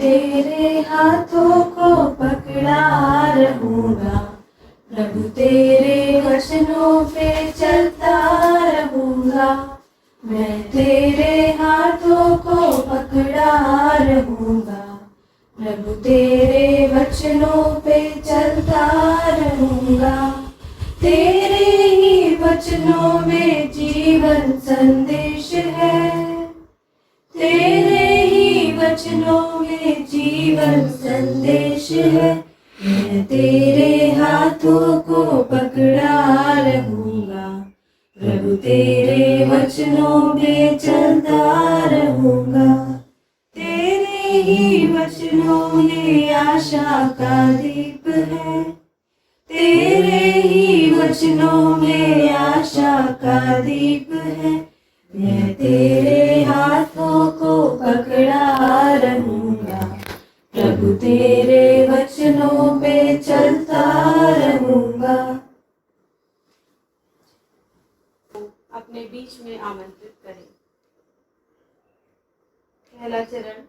तेरे हाथों को पकड़ा रहूंगा, प्रभु तेरे वचनों पे चलता रहूंगा। मैं तेरे हाथों को पकड़ा रहूंगा, प्रभु तेरे वचनों पे चलता रहूंगा। तेरे ही वचनों में जीवन संदेश है, तेरे ही वचनों में जीवन संदेश है। मैं तेरे हाथों को पकड़ा रहूंगा, प्रभु तेरे वचनों में चलता रहूंगा। तेरे ही वचनों में आशा का दीप है, तेरे ही वचनों में आशा का दीप है। मैं तेरे हाथों को पकड़ा रहूंगा, प्रभु तेरे वचनों पे चलता रहूंगा। अपने बीच में आमंत्रित करें। पहला चरण,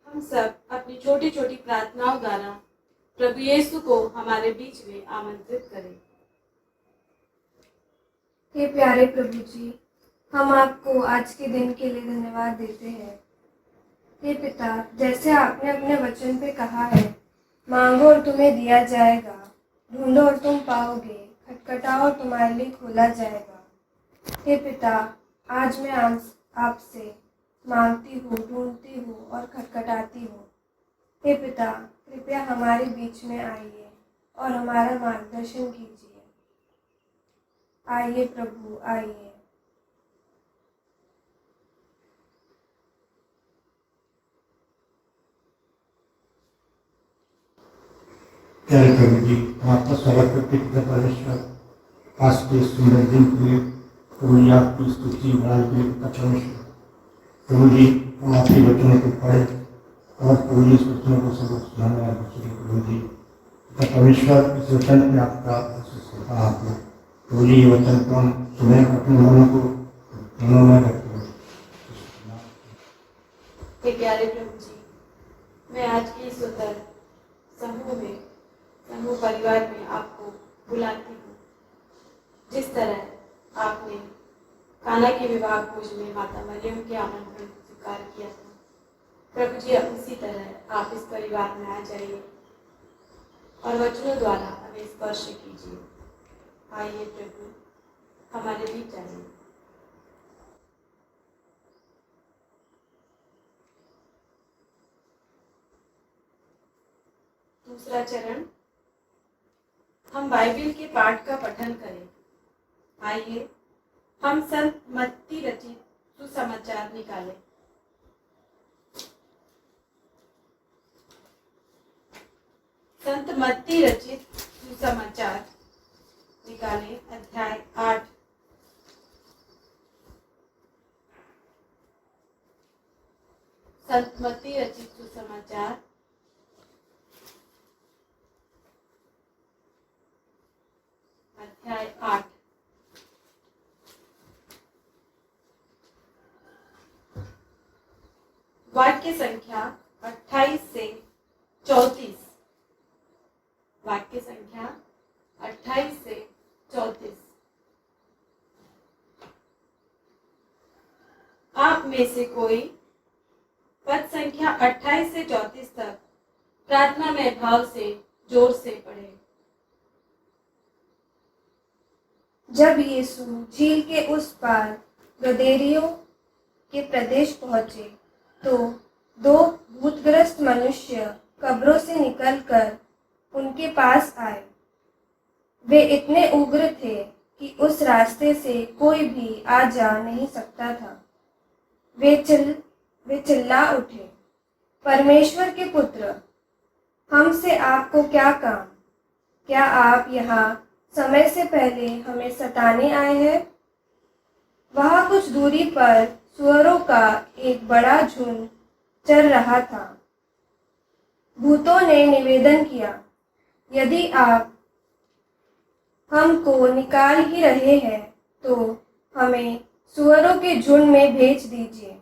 हम सब अपनी छोटी छोटी प्रार्थनाओं द्वारा प्रभु यीशु को हमारे बीच में आमंत्रित करें। हे प्यारे प्रभु जी, हम आपको आज के दिन के लिए धन्यवाद देते हैं। हे पिता, जैसे आपने अपने वचन पे कहा है, मांगो और तुम्हें दिया जाएगा, ढूंढो और तुम पाओगे, खटखटाओ और तुम्हारे लिए खोला जाएगा। हे पिता, आज मैं आपसे मांगती हूँ, ढूंढती हूँ और खटखटाती हूँ। हे पिता, कृपया हमारे बीच में आइए और हमारा मार्गदर्शन कीजिए। आइए प्रभु, आइए। प्यारे प्रभु जी, हम आपका स्वागत करते हैं परमेश्वर। आज के सुंदर दिन के लिए प्रभु जी आपकी स्तुति बढ़ाने के लिए परमेश्वर। प्रभु जी, हम आपके वचनों को पढ़े और प्रभु जी इस वचनों को सबक सुनाने वाले बच्चे प्रभु जी परमेश्वर, इस वचन में आपका आपको प्रभु जी ये वचन को हम सुने, अपने मनों को मनों में रखते। प्यारे प्रभु जी, मैं आज की सुंदर समूह परिवार में आपको बुलाती हूँ। जिस तरह आपने काना के विवाह भोज में माता मरियम के आमंत्रण को स्वीकार किया था, प्रभु जी अब उसी तरह आप इस परिवार में आ जाइए और वचनों द्वारा हमें स्पर्श कीजिए। आइए प्रभु, हमारे बीच आइए। दूसरा चरण, हम बाइबिल के पाठ का पठन करें। आइए हम संत मत्ती रचित सुसमाचार निकालें। संत मत्ती रचित सुसमाचार निकालें, अध्याय 8। संत मत्ती रचित सुसमाचार अध्याय 8। वाक्य संख्या 28 से 34। वाक्य संख्या 28 से 34। आप में से कोई पद संख्या 28 से 34 तक प्रार्थना में भाव से जोर से पढ़े। जब यीशु झील के उस पार गदरेनियों के प्रदेश पहुंचे, तो दो भूतग्रस्त मनुष्य कब्रों से निकलकर उनके पास आए। वे इतने उग्र थे कि उस रास्ते से कोई भी आ जा नहीं सकता था। वे चिल्ला उठे, परमेश्वर के पुत्र, हमसे आपको क्या काम? क्या आप यहाँ समय से पहले हमें सताने आए हैं? वहाँ कुछ दूरी पर सुअरों का एक बड़ा झुंड चर रहा था। भूतों ने निवेदन किया, यदि आप हमको निकाल ही रहे हैं तो हमें सुअरों के झुंड में भेज दीजिए।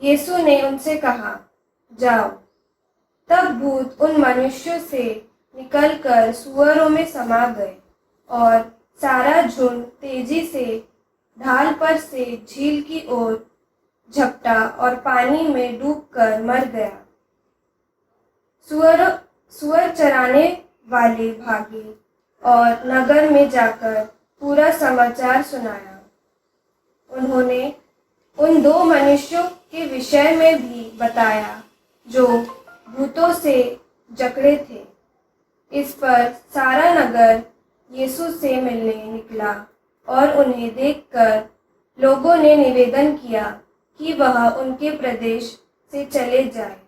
यीशु ने उनसे कहा, जाओ। तब भूत उन मनुष्यों से निकलकर सूअरों में समा गए और सारा झुंड तेजी से ढाल पर से झील की ओर झपटा और पानी में डूबकर मर गया। सुअर चराने वाले भागे और नगर में जाकर पूरा समाचार सुनाया। उन्होंने उन 2 मनुष्यों के विषय में भी बताया जो भूतों से जकड़े थे। इस पर सारा नगर यीशु से मिलने निकला और उन्हें देखकर लोगों ने निवेदन किया कि वह उनके प्रदेश से चले जाए।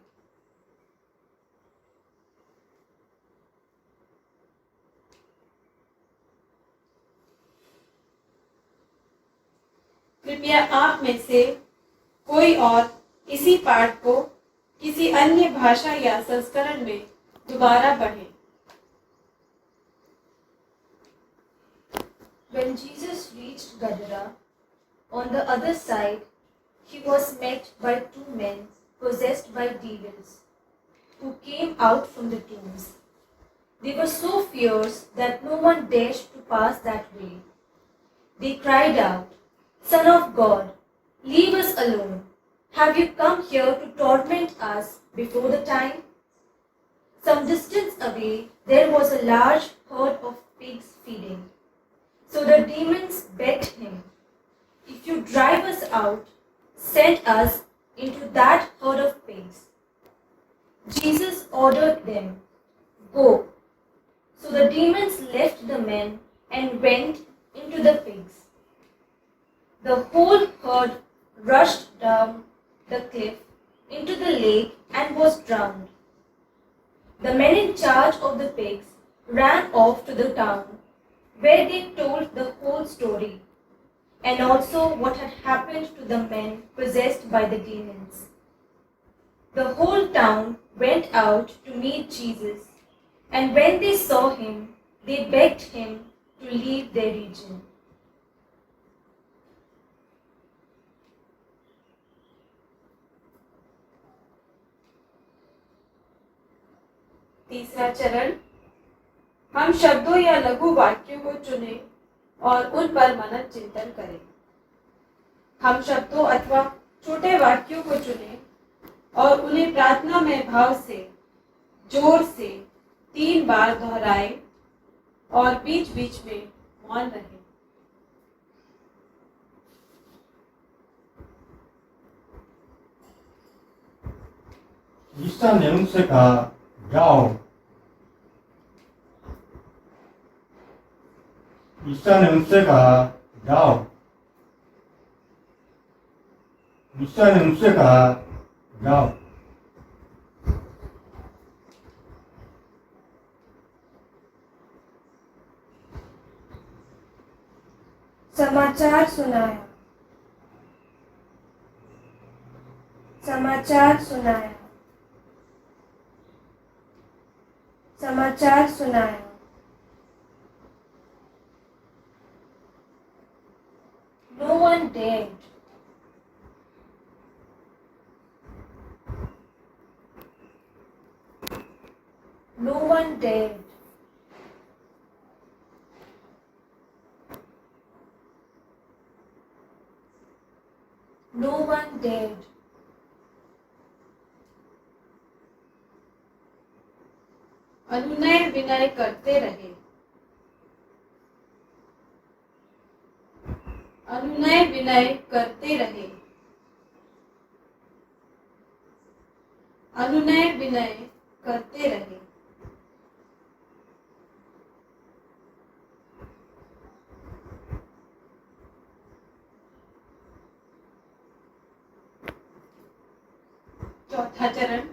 कृपया आप में से कोई और इसी पाठ को किसी अन्य भाषा या संस्करण में दोबारा पढ़ें। When Jesus reached Gadara, on the other side, he was met by 2 men possessed by demons, who came out from the tombs. They were so fierce that no one dared to pass that way. They cried out, "Son of God, leave us alone. Have you come here to torment us before the time?" Some distance away, there was a large herd of pigs feeding. So the demons begged him, "If you drive us out, send us into that herd of pigs." Jesus ordered them, "Go." So the demons left the men and went into the pigs. The whole herd rushed down the cliff into the lake and was drowned. The men in charge of the pigs ran off to the town, where they told the whole story, and also what had happened to the men possessed by the demons. The whole town went out to meet Jesus, and when they saw him, they begged him to leave their region. तीसरा चरण, हम शब्दों या लघु वाक्यों को चुनें और उन पर मनन चिंतन करें। हम शब्दों अथवा छोटे वाक्यों को चुनें और उन्हें प्रार्थना में भाव से जोर से 3 बार दोहराएं और बीच बीच में मौन रहें। ईसा ने उनसे कहा, जाओ। ईसा ने उनसे कहा, जाओ। ईसा ने उनसे कहा, जाओ। समाचार सुनाया। समाचार सुनाया। समाचार सुनाया। No one dared. No one dared. No one dared. अनुनय विनय करते रहे। अनुनय विनय करते रहे। अनुनय विनय करते रहे। चौथा चरण,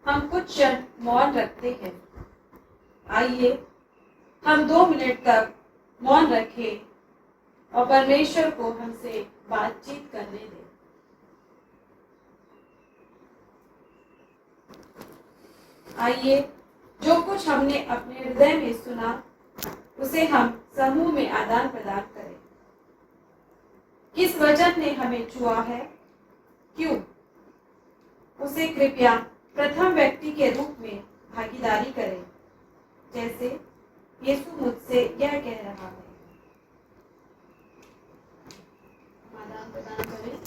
हम कुछ क्षण मौन रखते हैं। आइए हम 2 मिनट तक मौन रखें और परमेश्वर को हमसे बातचीत करने दें। आइए जो कुछ हमने अपने हृदय में सुना उसे हम समूह में आदान प्रदान करें। किस वचन ने हमें छुआ है, क्यों उसे कृपया प्रथम व्यक्ति के रूप में भागीदारी करें, जैसे यीशु मुझसे यह कह रहा है। आदान प्रदान करें।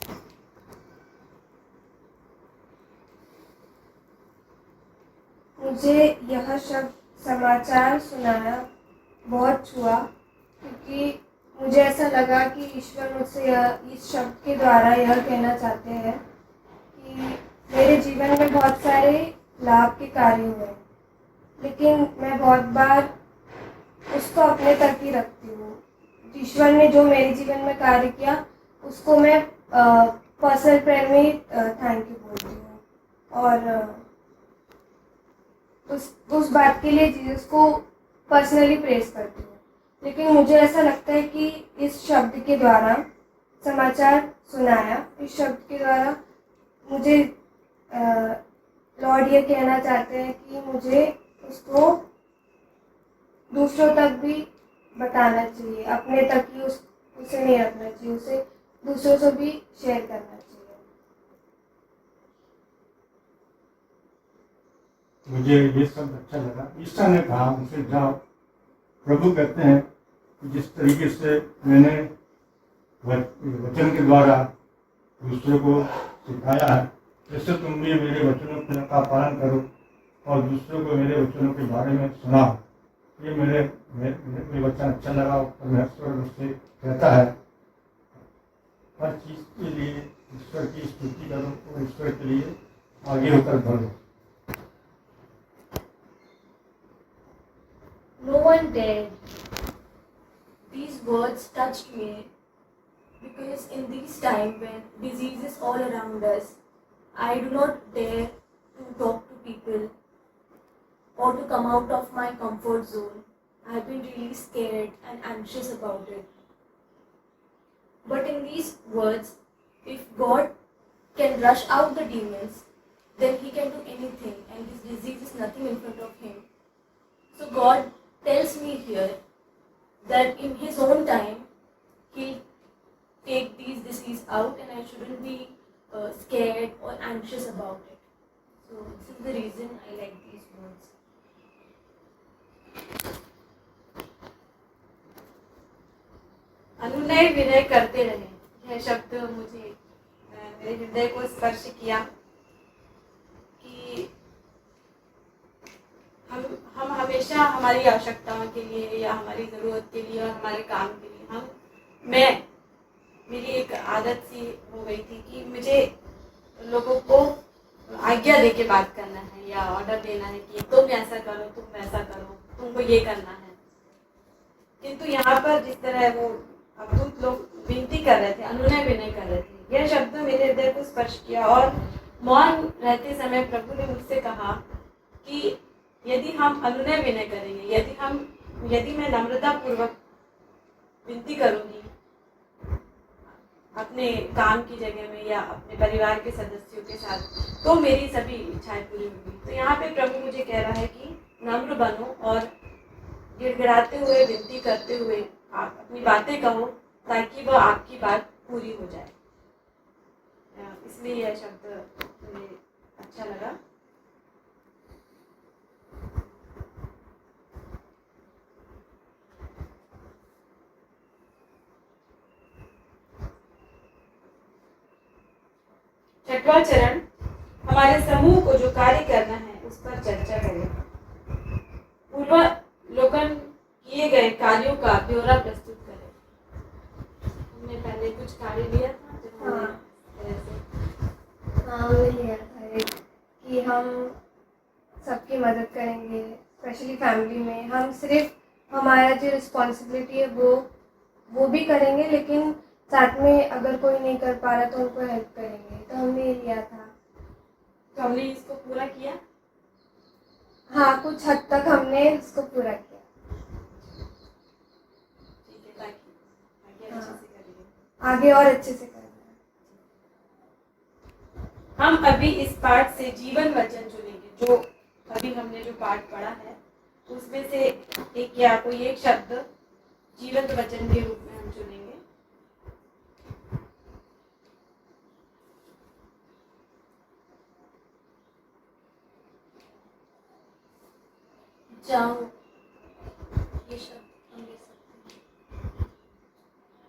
मुझे यह शब्द समाचार सुनाया बहुत छुआ, क्योंकि मुझे ऐसा लगा कि ईश्वर मुझसे इस शब्द के द्वारा यह कहना चाहते हैं कि मेरे जीवन में बहुत सारे लाभ के कार्य हुए, लेकिन मैं बहुत बार उसको अपने तक ही रखती हूँ। ईश्वर ने जो मेरे जीवन में कार्य किया उसको मैं पर्सनल प्रेयर में थैंक यू बोलती हूँ, और उस बात के लिए जीसस को पर्सनली प्रेज करती हूँ। लेकिन मुझे ऐसा लगता है कि इस शब्द के द्वारा समाचार सुनाया, इस शब्द के द्वारा मुझे लॉर्ड ये कहना चाहते हैं कि मुझे उसको दूसरों तक भी बताना चाहिए, अपने तक ही उसे नहीं रखना चाहिए, उसे दूसरों से भी शेयर करना चाहिए। मुझे ये सब अच्छा लगा। ईसा ने कहा मुझसे जाओ। प्रभु कहते हैं कि जिस तरीके से मैंने वचन के द्वारा दूसरों को सिखाया है, जैसे तुम भी मेरे वचनों का पालन करो और दूसरों को मेरे वचनों के बारे में सुनाओ। ये मेरे वचन अच्छा लगा और परमेश्वर मुझसे कहता है हर चीज़ के लिए ईश्वर की स्तुति करो और ईश्वर के लिए आगे होकर बढ़ो। No one dared. These words touched me because in these times when disease is all around us, I do not dare to talk to people or to come out of my comfort zone. I have been really scared and anxious about it. But in these words, if God can rush out the demons, then He can do anything, and this disease is nothing in front of Him. So God tells me here that in His own time, He'll take these disease out, and I shouldn't be scared or anxious about it. So this is the reason I like these words. अनुनय विनय करते रहे, यह शब्द मुझे मेरे हृदय को स्पर्श किया कि हम हमेशा हमारी आवश्यकताओं के लिए या हमारी ज़रूरत के लिए और हमारे काम के लिए मेरी एक आदत सी हो गई थी कि मुझे लोगों को आज्ञा दे के बात करना है या ऑर्डर देना है कि तुम ऐसा करो, तुम वैसा करो, तुमको ये करना है। किंतु यहाँ पर जिस तरह वो अद्भुत लोग विनती कर रहे थे, अनुनय विनय कर रहे थे, यह शब्द मेरे हृदय को स्पर्श किया। और मौन रहते समय प्रभु ने मुझसे कहा कि यदि हम अनुनय विनय करेंगे, यदि मैं नम्रता पूर्वक विनती करूंगी अपने काम की जगह में या अपने परिवार के सदस्यों के साथ, तो मेरी सभी इच्छाएं पूरी होंगी। तो यहाँ पे प्रभु मुझे कह रहा है कि नम्र बनो और गिड़गिड़ाते हुए, विनती करते हुए आप अपनी बातें कहो ताकि वह आपकी बात पूरी हो जाए। इसलिए यह शब्द मुझे अच्छा लगा। छठवां चरण, हमारे समूह को जो कार्य करना है उस पर चर्चा करें। पूर्वावलोकन किए गए कार्यों का ब्यौरा प्रस्तुत करें। हमने पहले कुछ कार्य लिया था हमने लिया था कि हम सबकी मदद करेंगे, स्पेशली फैमिली में। हम सिर्फ हमारा जो रिस्पॉन्सिबिलिटी है वो भी करेंगे, लेकिन साथ में अगर कोई नहीं कर पा रहा तो उनको हेल्प करेंगे। तो हमने ये लिया था। तो हमने इसको पूरा किया। हाँ, कुछ हद तक हमने इसको पूरा किया। ठीक है, ताकि अच्छे से करेंगे, आगे और अच्छे से करना है। हम अभी इस पाठ से जीवन वचन चुनेंगे। जो अभी हमने जो पाठ पढ़ा है उसमें से एक या कोई एक शब्द जीवन वचन के रूप में हम चुनेंगे। जाओ, ये शब्द हम ले सकते हैं।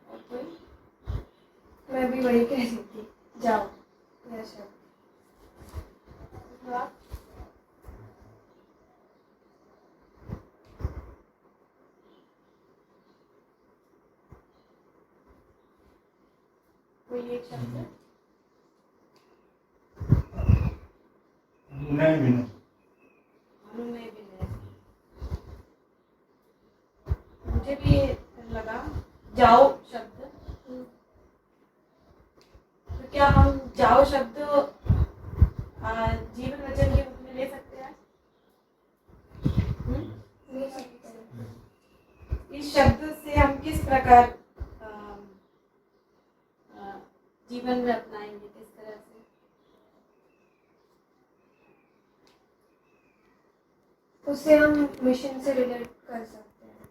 और कोई? मैं भी वही कह रही थी, जाओ, यह शब्द। आप? कोई एक शब्द है? नहीं भी नहीं। अनुनय विनय। मुझे भी ये लगा जाओ शब्द। तो क्या हम जाओ शब्द जीवन वचन के रूप में ले सकते हैं? ले सकते हैं। इस शब्द से हम किस प्रकार जीवन में अपनाएंगे, किस तरह से? उससे हम मिशन से रिलेट कर सकते हैं,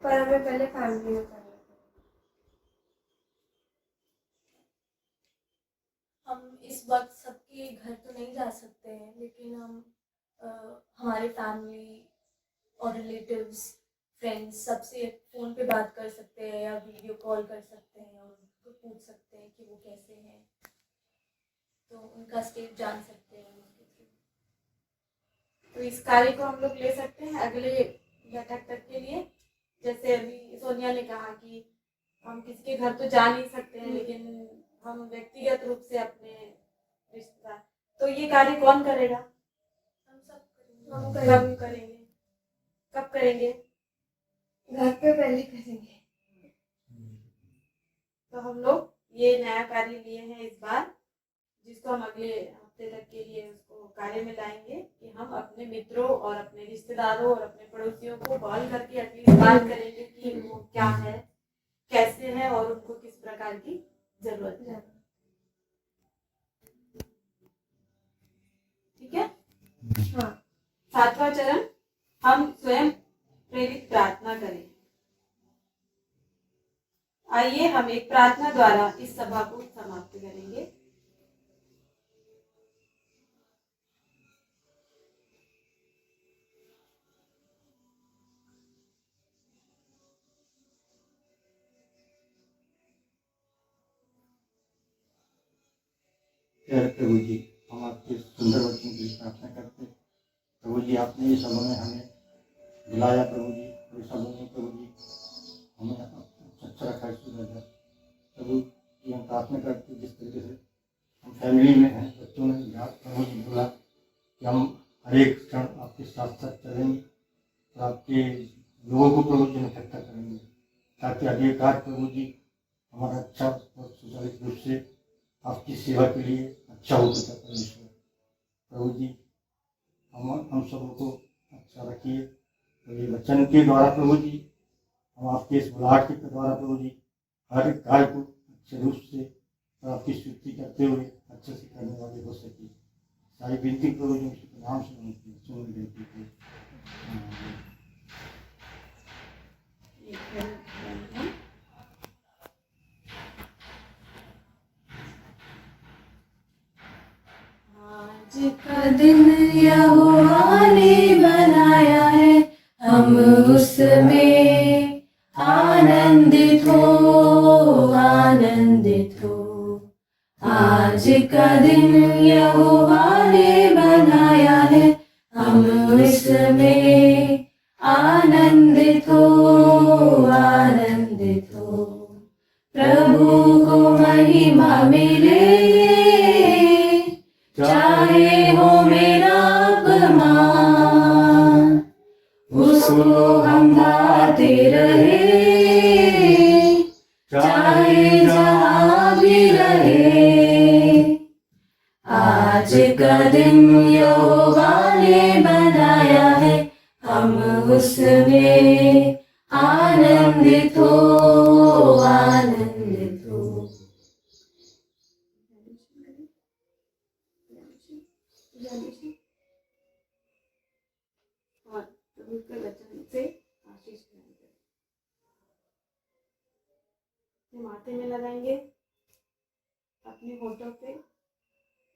पर हमें पहले फैमिली में करना है। हम इस वक्त सबके घर तो नहीं जा सकते हैं, लेकिन हम हमारे फैमिली और रिलेटिव्स, फ्रेंड्स, सबसे फ़ोन पे बात कर सकते हैं या वीडियो कॉल कर सकते हैं और उनको पूछ सकते हैं कि वो कैसे हैं, तो उनका स्टेट जान सकते हैं उनके थ्रू। तो इस कार्य को हम लोग ले सकते हैं अगले बैठक तक के लिए। जैसे अभी सोनिया ने कहा कि हम किसी के घर तो जा नहीं सकते हैं, लेकिन हम व्यक्तिगत रूप से अपने रिश्तेदार, तो ये कार्य कौन करेगा? हम सब हम करेंगे। कब करेंगे? कब करेंगे? घर पे पहले करेंगे। तो हम लोग ये नया कार्य लिए हैं इस बार, जिसको हम अगले हफ्ते तक के लिए उसको कार्य में लाएंगे कि हम अपने मित्रों और अपने रिश्तेदारों और अपने पड़ोसियों को कॉल करके एटलीस्ट बात करेंगे कि वो क्या है, कैसे है और उनको किस प्रकार की जरूरत है। ठीक है? हाँ। 7वां चरण, हम स्वयं प्रेरित प्रार्थना करें। आइए हम एक प्रार्थना द्वारा इस सभा को समाप्त करेंगे। प्यारे प्रभु जी, हम आपके सुंदर वचन की प्रार्थना करते हैं। प्रभु जी, आपने इस समय में हमें बुलाया प्रभु जी, और इस समय में प्रभु जी हमें अच्छा रखा है प्रभु जी। हम प्रार्थना करते हैं जिस तरीके से हम फैमिली में हैं, बच्चों ने याद प्रभु जी बोला कि हम हर एक क्षण आपके साथ साथ चलेंगे और आपके लोगों को प्रभु जी इकट्ठा करेंगे, ताकि आगे कार्य प्रभु जी हमारा अच्छा और सुचालित रूप से आपकी सेवा के लिए अच्छा हो सके। परमेश्वर प्रभु जी, हम सबको अच्छा रखिए। तो ये वचन के द्वारा प्रभु जी, हम आपके इस बुलाहट के द्वारा प्रभु जी हर कार्य को अच्छे रूप से और आपकी स्तुति करते हुए अच्छे से करने वाले हो सके। सारी विनती प्रभु जी उसके नाम से सुन विनती को। आज का दिन यहोवा ने बनाया है, हम उसमें आनंदित हो, आनंदित हो। आज का दिन यहोवा ने बनाया है, हम उसमें आनंदित हो, आनंदित हो। प्रभु को महिमा मिले, चाहे हो मेरा अपमान, उसको हम गाते रहे, चाहे जहाँ भी रहे। आज का दिन यहोवा ने बनाया है, हम उसमें आनंदित हो, आनंदित हो। और प्रभु के वचन से आशीष पाएंगे। माथे में लगाएंगे, अपने होठों पे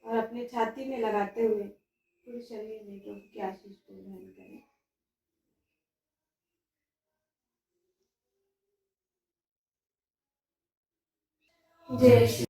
और अपने छाती में लगाते हुए पूरे शरीर में प्रभु की आशीष प्रदान करें। जय श्री